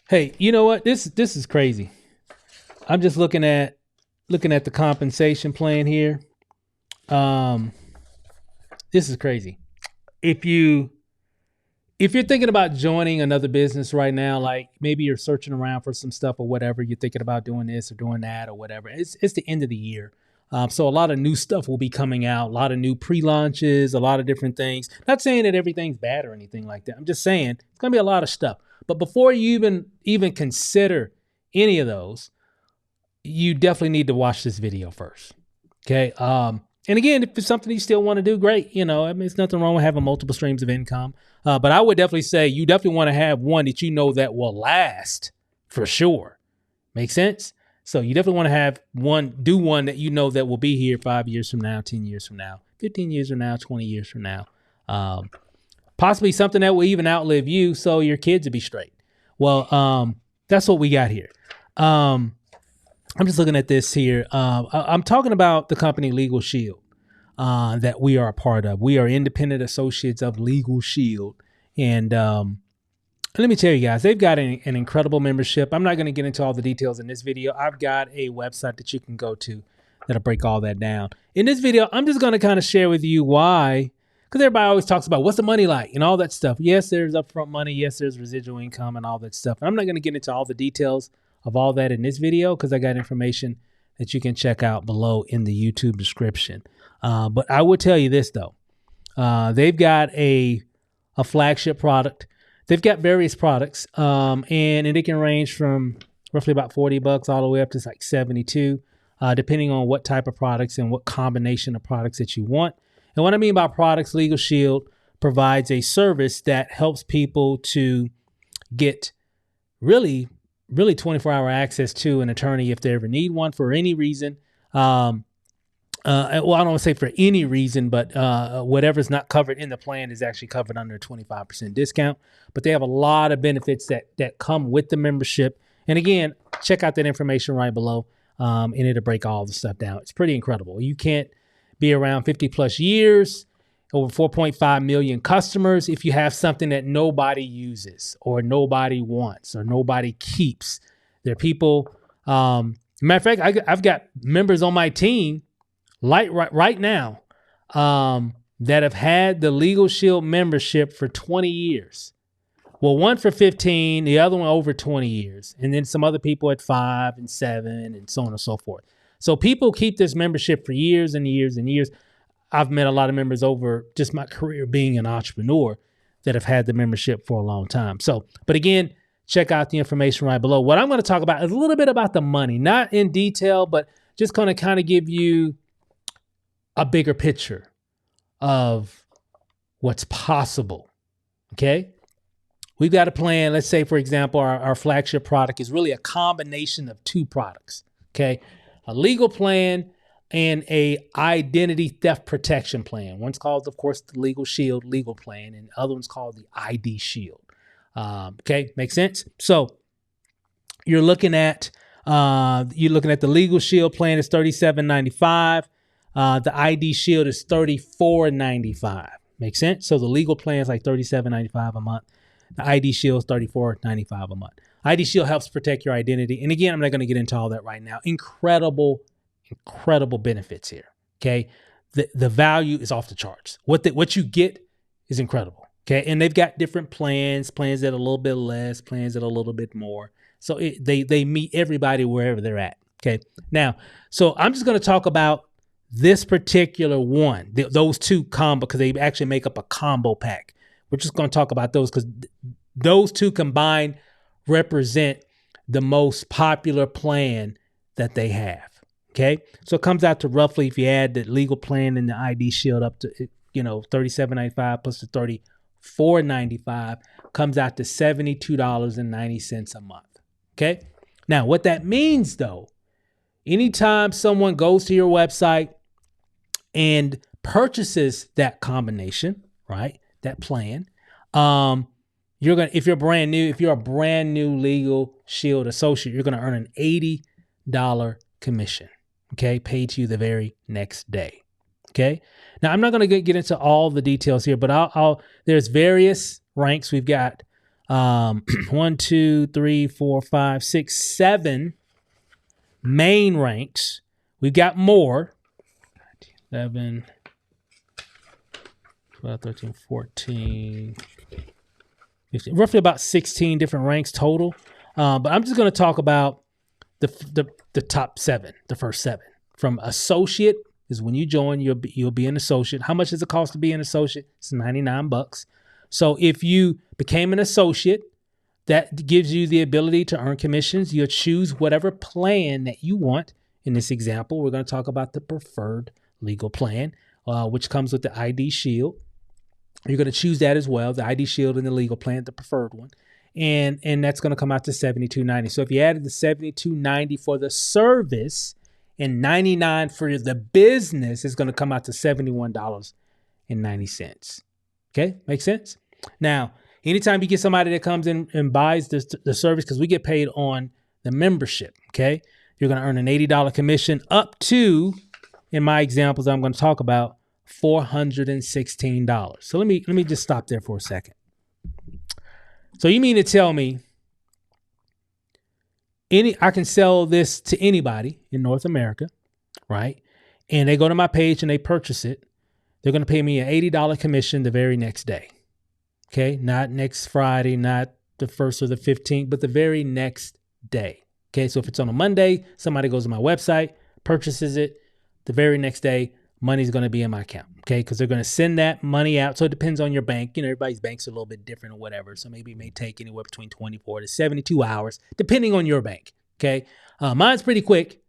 Hey, you know what? This is crazy. I'm just looking at the compensation plan here. Um, this is crazy. If you if you're thinking about joining another business right now, like maybe you're searching around for some stuff or whatever, you're thinking about doing this or doing that or whatever. It's the end of the year. So a lot of new stuff will be coming out, a lot of new pre-launches, a lot of different things. Not saying that everything's bad or anything like that. I'm just saying it's gonna be a lot of stuff. But before you even consider any of those, you definitely need to watch this video first. Okay. And again, if it's something you still want to do, great. I mean, there's nothing wrong with having multiple streams of income. But I would definitely say you definitely want to have one that you know that will last for sure. Make sense? So you definitely want to have do one that you know that will be here 5 years from now, 10 years from now, 15 years from now, 20 years from now. Possibly something that will even outlive you so your kids will be straight. Well, that's what we got here. I'm just looking at this here. I'm talking about the company Legal Shield that we are a part of. We are independent associates of Legal Shield. And let me tell you guys, they've got an incredible membership. I'm not going to get into all the details in this video. I've got a website that you can go to that'll break all that down. In this video, I'm just going to kind of share with you why, because everybody always talks about what's the money like and all that stuff. Yes, there's upfront money. Yes, there's residual income and all that stuff. And I'm not going to get into all the details of all that in this video because I got information that you can check out below in the YouTube description. But I will tell you this though. They've got a flagship product. They've got various products and it can range from roughly about $40 all the way up to like 72, depending on what type of products and what combination of products that you want. And what I mean by products, Legal Shield provides a service that helps people to get really 24-hour access to an attorney if they ever need one for any reason. Well, I don't want to say for any reason, but whatever's not covered in the plan is actually covered under a 25% discount. But they have a lot of benefits that come with the membership. And again, check out that information right below, and it'll break all the stuff down. It's pretty incredible. You can't be around 50 plus years, over 4.5 million customers if you have something that nobody uses or nobody wants or nobody keeps. There are people, matter of fact, I've got members on my team right now that have had the Legal Shield membership for 20 years. Well, one for 15, the other one over 20 years. And then some other people at 5 and 7 and so on and so forth. So people keep this membership for years and years and years. I've met a lot of members over just my career being an entrepreneur that have had the membership for a long time. So, but again, check out the information right below. What I'm going to talk about is a little bit about the money, not in detail, but just going to kind of give you a bigger picture of what's possible. Okay. We've got a plan. Let's say, for example, our flagship product is really a combination of two products. Okay. A legal plan and a identity theft protection plan. One's called, of course, the Legal Shield legal plan, and the other one's called the ID Shield. Okay, makes sense. So you're looking at the Legal Shield plan is $37.95. The ID Shield is $34.95. Makes sense. So the legal plan is like $37.95 a month. The ID Shield is $34.95 a month. ID Shield helps protect your identity. And again, I'm not going to get into all that right now. Incredible benefits here. Okay. The value is off the charts. What you get is incredible. Okay. And they've got different plans that are a little bit less, plans that are a little bit more. So they meet everybody wherever they're at. Okay. Now, so I'm just going to talk about this particular one, those two combo, because they actually make up a combo pack. We're just going to talk about those because those two combined represent the most popular plan that they have. Okay. So it comes out to roughly, if you add the legal plan and the ID Shield up to, $37.95 plus the $34.95 comes out to $72.90 a month. Okay. Now what that means though, anytime someone goes to your website and purchases that combination, right? That plan, if you're a brand new Legal Shield associate, you're going to earn an $80 commission. Okay. Paid to you the very next day. Okay. Now I'm not going to get into all the details here, but there's various ranks. We've got One, two, three, four, five, six, seven main ranks. We've got more. 11, 12, 13, 14, 15, roughly about 16 different ranks total. But I'm just going to talk about the top seven, the first seven. From associate is when you join, you'll be an associate. How much does it cost to be an associate? It's $99. So if you became an associate, that gives you the ability to earn commissions. You'll choose whatever plan that you want. In this example, we're going to talk about the preferred legal plan, which comes with the ID Shield. You're going to choose that as well, the ID Shield and the legal plan, the preferred one. And that's going to come out to $72.90. So if you added the $72.90 for the service and $99 for the business, it's going to come out to $71.90. Okay, makes sense? Now, anytime you get somebody that comes in and buys the service, because we get paid on the membership, okay, you're going to earn an $80 commission up to, in my examples I'm going to talk about, $416. So let me just stop there for a second. So you mean to tell me I can sell this to anybody in North America, right? And they go to my page and they purchase it. They're going to pay me an $80 commission the very next day. Okay, not next Friday, not the 1st or the 15th, but the very next day. Okay, so if it's on a Monday, somebody goes to my website, purchases it, the very next day, money's going to be in my account. Okay, because they're going to send that money out. So it depends on your bank. You know, everybody's banks are a little bit different or whatever. So maybe it may take anywhere between 24 to 72 hours, depending on your bank. Okay, mine's pretty quick.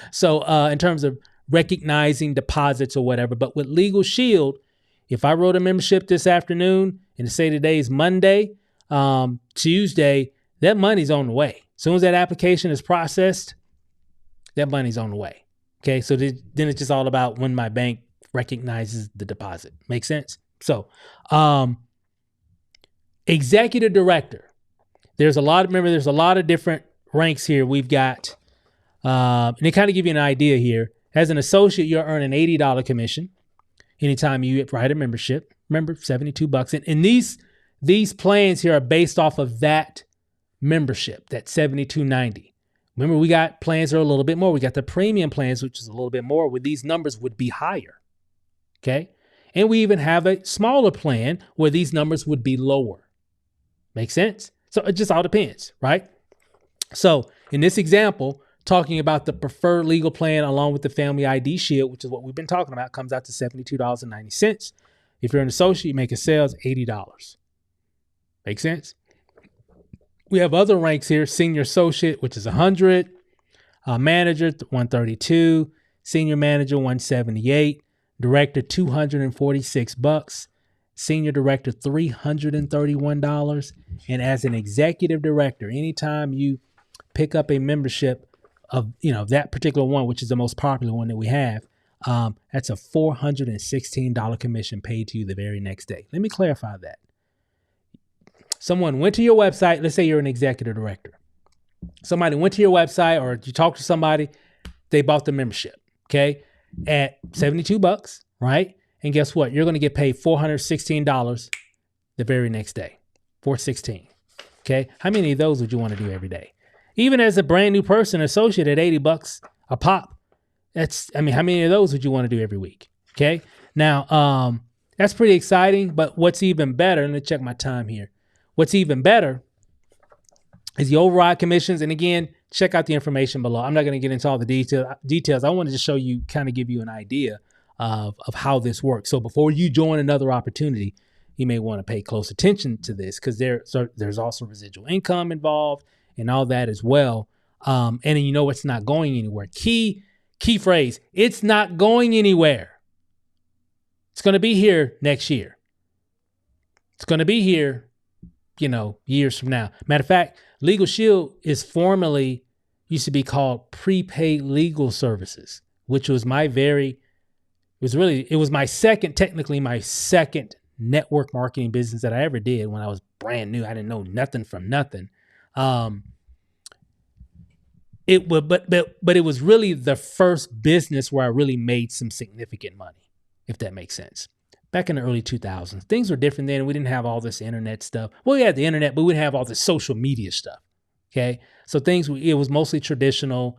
So in terms of recognizing deposits or whatever, but with Legal Shield, if I wrote a membership this afternoon and say today is Monday, Tuesday, that money's on the way. As soon as that application is processed, that money's on the way. Okay, so then it's just all about when my bank recognizes the deposit. Make sense? So, executive director. There's a lot of different ranks here. We've got, and they kind of give you an idea here. As an associate, you're earning $80 commission anytime you write a membership. Remember, $72. And these plans here are based off of that membership, that $72.90. Remember, we got plans that are a little bit more. We got the premium plans, which is a little bit more, where these numbers would be higher. Okay. And we even have a smaller plan where these numbers would be lower. Make sense? So it just all depends, right? So in this example, talking about the preferred legal plan along with the Family ID Shield, which is what we've been talking about, comes out to $72.90. If you're an associate, you make a sales $80. Make sense? We have other ranks here: senior associate, which is $100, manager $132, senior manager $178, director $246, senior director $331, and as an executive director, anytime you pick up a membership of that particular one, which is the most popular one that we have, that's a $416 commission paid to you the very next day. Let me clarify that. Someone went to your website. Let's say you're an executive director. Somebody went to your website, or you talked to somebody, they bought the membership, okay, at $72, right? And guess what? You're going to get paid $416 the very next day. $416. Okay. How many of those would you want to do every day? Even as a brand new person, associate at $80 a pop. How many of those would you want to do every week? Okay. Now, that's pretty exciting, but what's even better, let me check my time here. What's even better is the override commissions. And again, check out the information below. I'm not going to get into all the details. I wanted to show you, kind of give you an idea of how this works. So before you join another opportunity, you may want to pay close attention to this, because there's also residual income involved and all that as well. And it's not going anywhere. Key phrase, it's not going anywhere. It's going to be here next year. It's going to be here, years from now. Matter of fact, Legal Shield used to be called Prepaid Legal Services, which was technically my second network marketing business that I ever did when I was brand new. I didn't know nothing from nothing. It was really the first business where I really made some significant money, if that makes sense. back in the early 2000s. Things were different then. We didn't have all this internet stuff. Well, we had the internet, but we didn't have all this social media stuff. Okay. So it was mostly traditional,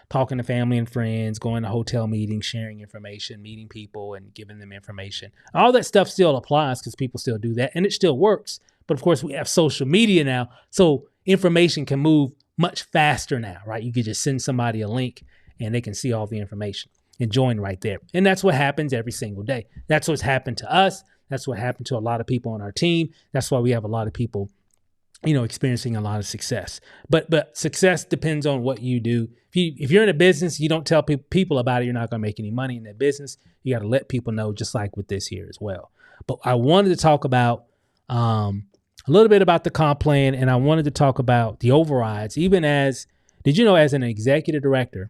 talking to family and friends, going to hotel meetings, sharing information, meeting people and giving them information. All that stuff still applies because people still do that and it still works. But of course, we have social media now. So information can move much faster now, right? You could just send somebody a link and they can see all the information and join right there. And that's what happens every single day. That's what's happened to us. That's what happened to a lot of people on our team. That's why we have a lot of people, experiencing a lot of success. But success depends on what you do. If you're in a business, you don't tell people about it, you're not going to make any money in that business. You got to let people know, just like with this here as well. But I wanted to talk about a little bit about the comp plan, and I wanted to talk about the overrides, did you know as an executive director,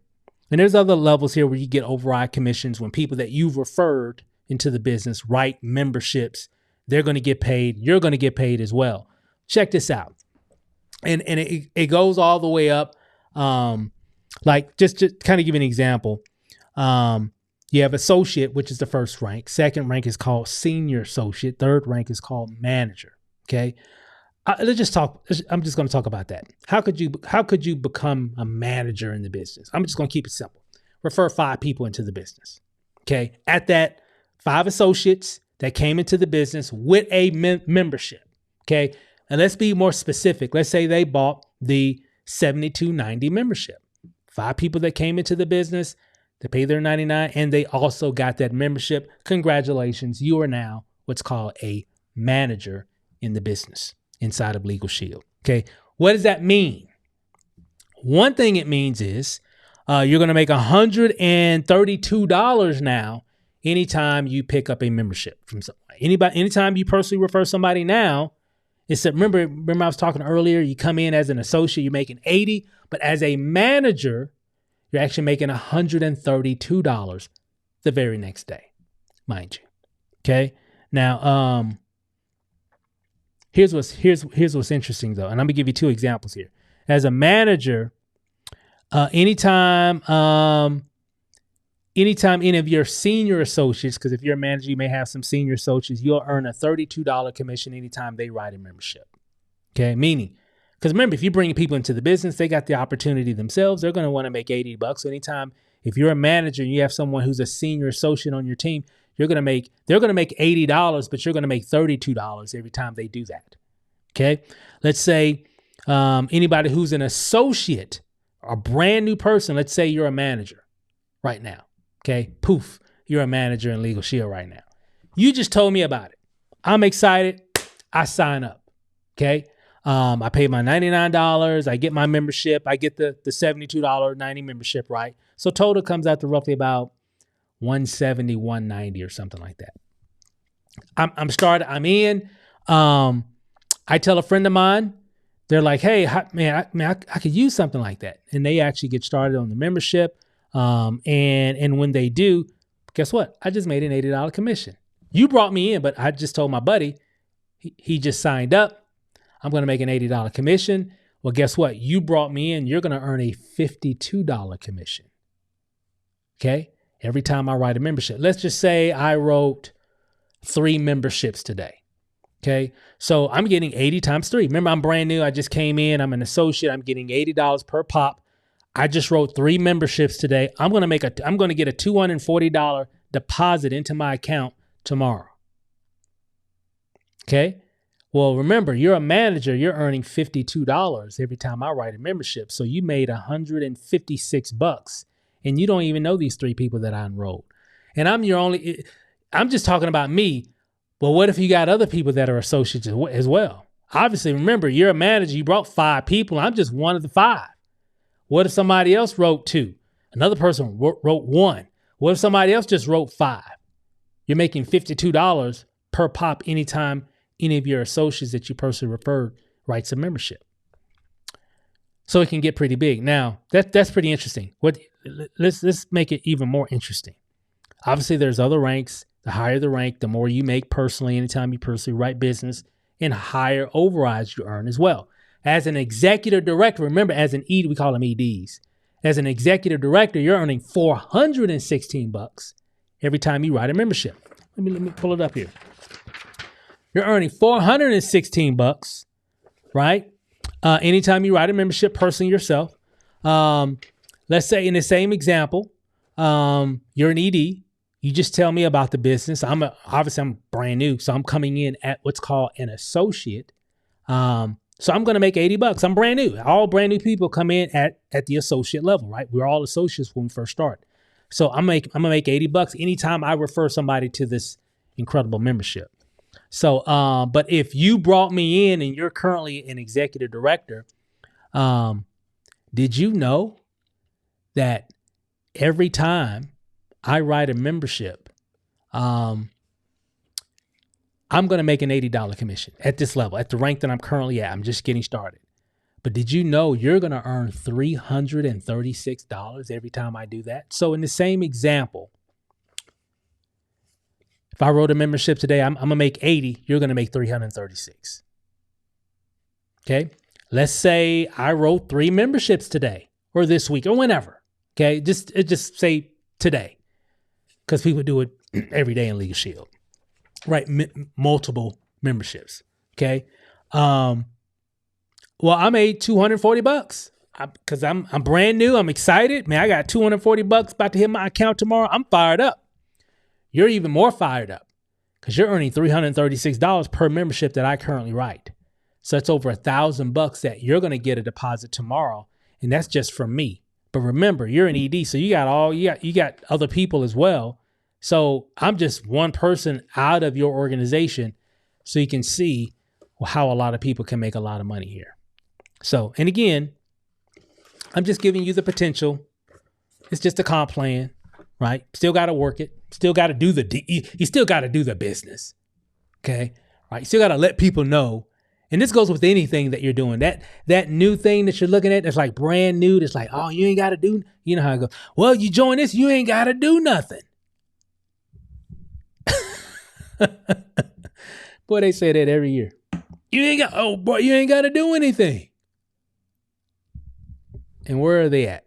and there's other levels here where you get override commissions when people that you've referred into the business write memberships, they're going to get paid. You're going to get paid as well. Check this out. And it goes all the way up. Like just to kind of give you an example. You have associate, which is the first rank. Second rank is called senior associate. Third rank is called manager. Okay. Let's just talk. I'm just going to talk about that. How could you become a manager in the business? I'm just going to keep it simple. Refer 5 people into the business. Okay. At that, 5 associates that came into the business with a membership. Okay. And let's be more specific. Let's say they bought the $72.90 membership. 5 people that came into the business, they paid their $99 and they also got that membership. Congratulations. You are now what's called a manager in the business inside of Legal Shield. Okay. What does that mean? One thing it means is you're going to make $132 now anytime you pick up a membership from somebody. Anytime you personally refer somebody now, remember I was talking earlier, you come in as an associate, you're making $80, but as a manager, you're actually making $132 the very next day, mind you. Okay. Now, here's what's interesting though. And I'm gonna give you 2 examples here. As a manager, anytime any of your senior associates, because if you're a manager, you may have some senior associates, you'll earn a $32 commission anytime they write a membership. Okay. Meaning, because remember, if you bring people into the business, they got the opportunity themselves. They're going to want to make $80. So anytime, if you're a manager and you have someone who's a senior associate on your team, they're going to make $80, but you're going to make $32 every time they do that. Okay. Let's say anybody who's an associate, a brand new person, let's say you're a manager right now. Okay. Poof. You're a manager in Legal Shield right now. You just told me about it. I'm excited. I sign up. Okay. I pay my $99. I get my membership. I get the $72.90 membership, right? So total comes out to roughly about $170, $190 or something like that. I'm in. I tell a friend of mine, they're like, hey, I could use something like that. And they actually get started on the membership. And when they do, guess what? I just made an $80 commission. You brought me in, but I just told my buddy, he just signed up. I'm going to make an $80 commission. Well, guess what? You brought me in. You're going to earn a $52 commission. Okay. Every time I write a membership. Let's just say I wrote 3 memberships today. Okay. So I'm getting 80 times 3. Remember, I'm brand new. I just came in. I'm an associate. I'm getting $80 per pop. I just wrote 3 memberships today. I'm going to get a $240 deposit into my account tomorrow. Okay. Well, remember, you're a manager. You're earning $52 every time I write a membership. So you made $156, and you don't even know these 3 people that I enrolled. And I'm just talking about me. Well, what if you got other people that are associates as well? Obviously, remember, you're a manager. You brought 5 people. I'm just one of the 5. What if somebody else wrote 2? Another person wrote 1. What if somebody else just wrote 5? You're making $52 per pop anytime any of your associates that you personally referred writes a membership. So it can get pretty big. Now, that's pretty interesting. Let's make it even more interesting. Obviously, there's other ranks. The higher the rank, the more you make personally anytime you personally write business, and higher overrides you earn as well. As an executive director, remember, as an ED, we call them EDs. As an executive director, you're earning $416 every time you write a membership. Let me pull it up here. You're earning $416, right? Anytime you write a membership personally yourself. Let's say in the same example, you're an ED. You just tell me about the business. Obviously I'm brand new, so I'm coming in at what's called an associate. So I'm going to make $80. I'm brand new. All brand new people come in at the associate level, right? We're all associates when we first start. So I'm going to make $80 anytime I refer somebody to this incredible membership. So, but if you brought me in and you're currently an executive director, did you know that every time I write a membership, I'm going to make an $80 commission at this level, at the rank that I'm currently at. I'm just getting started. But did you know you're going to earn $336 every time I do that? So in the same example, if I wrote a membership today, I'm going to make 80, you're going to make 336. Okay. Let's say I wrote 3 memberships today or this week or whenever. Okay. Just say today, because people do it every day in Legal Shield, right? Multiple memberships. Okay. Well, I made $240 because I'm brand new. I'm excited, man. I got $240 about to hit my account tomorrow. I'm fired up. You're even more fired up because you're earning $336 per membership that I currently write. So that's over $1,000 that you're going to get a deposit tomorrow. And that's just from me. But remember, you're an ED. So you got other people as well. So I'm just one person out of your organization. So you can see how a lot of people can make a lot of money here. So, and again, I'm just giving you the potential. It's just a comp plan, right? Still got to work it. Still got to do you still got to do the business. Okay. Right. You still got to let people know. And this goes with anything that you're doing. That new thing that you're looking at that's like brand new. That's like, oh, you ain't got to do. You know how it goes. Well, you join this, you ain't got to do nothing. Boy, they say that every year. You ain't got to do anything. And where are they at?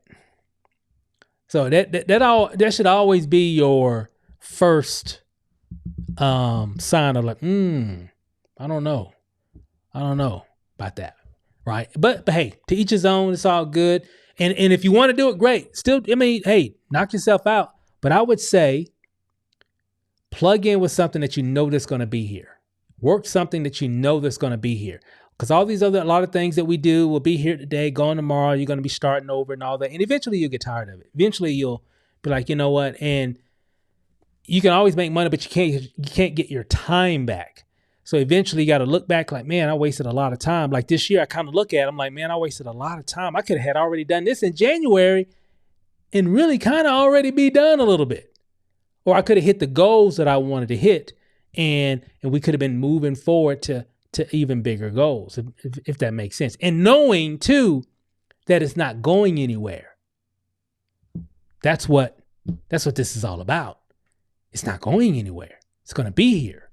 So that should always be your first sign of like, I don't know about that, right? But hey, to each his own. It's all good. And if you want to do it, great. Still, I mean, hey, knock yourself out. But I would say plug in with something that you know that's going to be here. Work something that you know that's going to be here. Because all these a lot of things that we do will be here today, gone tomorrow. You're going to be starting over and all that. And eventually you'll get tired of it. Eventually you'll be like, you know what? And you can always make money, but you can't get your time back. So eventually you got to look back like, man, I wasted a lot of time. Like this year, I kind of look at it, I'm like, man, I wasted a lot of time. I could have had already done this in January and really kind of already be done a little bit. Or I could have hit the goals that I wanted to hit. And we could have been moving forward to even bigger goals, if that makes sense. And knowing too that it's not going anywhere. That's what this is all about. It's not going anywhere. It's going to be here.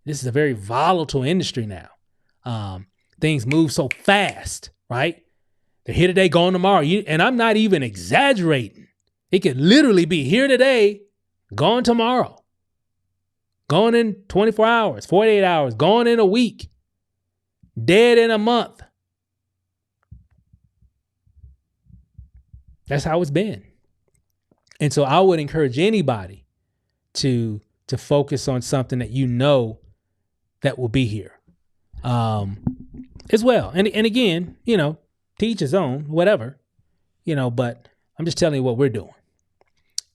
This is a very volatile industry now. Things move so fast, right? They're here today, gone tomorrow. And I'm not even exaggerating. It could literally be here today, gone tomorrow. Gone in 24 hours, 48 hours, gone in a week, dead in a month. That's how it's been. And so I would encourage anybody to focus on something that you know that will be here as well. And again, to each his own, whatever, but I'm just telling you what we're doing.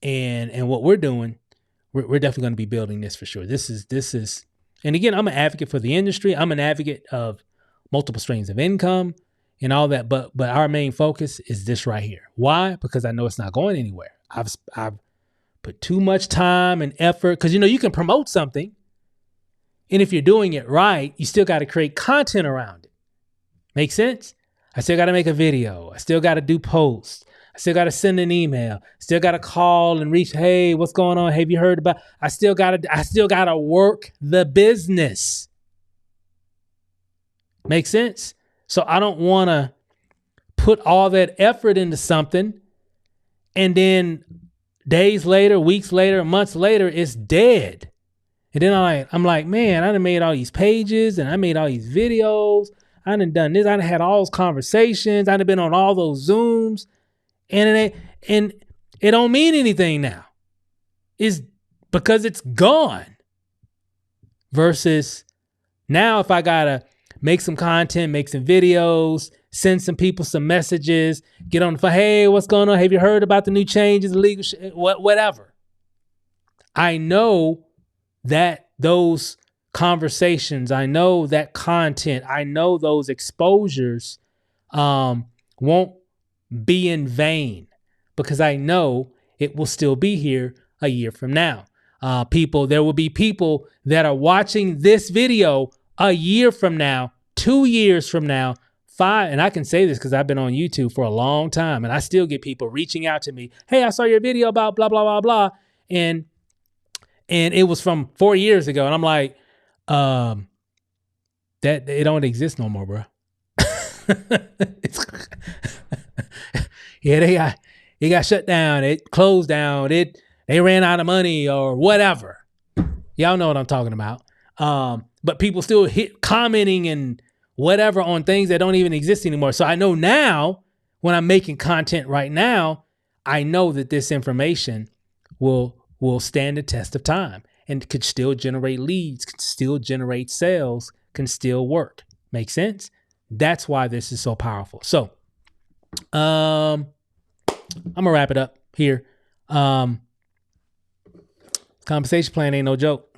And what we're doing, we're definitely going to be building this for sure. This is, and again, I'm an advocate for the industry. I'm an advocate of multiple streams of income and all that. But our main focus is this right here. Why? Because I know it's not going anywhere. I've put too much time and effort because, you can promote something. And if you're doing it right, you still got to create content around it. Make sense? I still got to make a video. I still got to do posts. I still got to send an email, still got to call and reach. Hey, what's going on? Have you heard about? I still got to work the business. Make sense? So I don't want to put all that effort into something and then days later, weeks later, months later, it's dead. And then I'm like, man, I done made all these pages and I made all these videos. I done this. I done had all those conversations. I done been on all those Zooms, and it don't mean anything now. It's because it's gone. Versus now, if I gotta make some content, make some videos, send some people some messages, get on the phone, hey, what's going on? Have you heard about the new changes, illegal whatever. I know that those conversations, I know that content, I know those exposures won't be in vain, because I know it will still be here a year from now. There will be people that are watching this video a year from now, 2 years from now, 5. And I can say this because I've been on YouTube for a long time, and I still get people reaching out to me. Hey, I saw your video about blah, blah, blah, blah. And it was from 4 years ago. And I'm like, that it don't exist no more, bro. Yeah, it got shut down. It closed down. They ran out of money or whatever. Y'all know what I'm talking about. But people still commenting and whatever on things that don't even exist anymore. So I know now, when I'm making content right now, I know that this information will stand the test of time and could still generate leads, could still generate sales, can still work. Make sense? That's why this is so powerful. So I'm gonna wrap it up here. Compensation plan ain't no joke.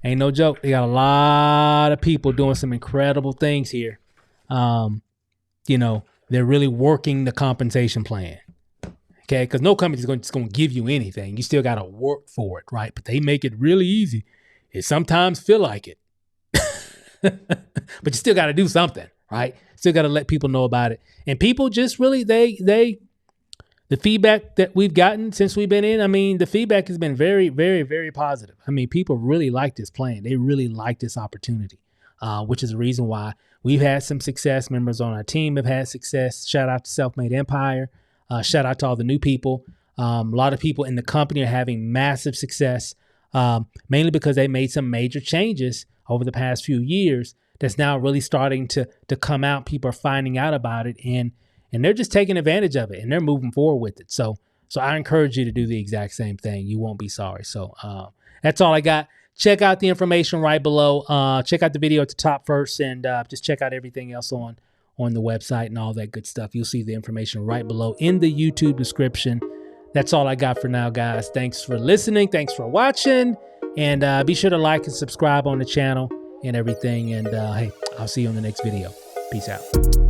Ain't no joke. They got a lot of people doing some incredible things here. They're really working the compensation plan. Okay, because no company is just going to give you anything. You still got to work for it, right? But they make it really easy. It sometimes feel like it. But you still got to do something, right? Still got to let people know about it. And people just really, the feedback that we've gotten since we've been in, I mean, the feedback has been very, very, very positive. I mean, people really like this plan. They really like this opportunity, which is the reason why we've had some success. Members on our team have had success. Shout out to Self-Made Empire. Shout out to all the new people. A lot of people in the company are having massive success, mainly because they made some major changes over the past few years that's now really starting to come out. People are finding out about it, and they're just taking advantage of it, and they're moving forward with it. So I encourage you to do the exact same thing. You won't be sorry. So that's all I got. Check out the information right below. Check out the video at the top first, and just check out everything else on the website and all that good stuff. You'll see the information right below in the YouTube description. That's all I got for now, guys. Thanks for listening. Thanks for watching. And be sure to like and subscribe on the channel and everything. And hey, I'll see you on the next video. Peace out.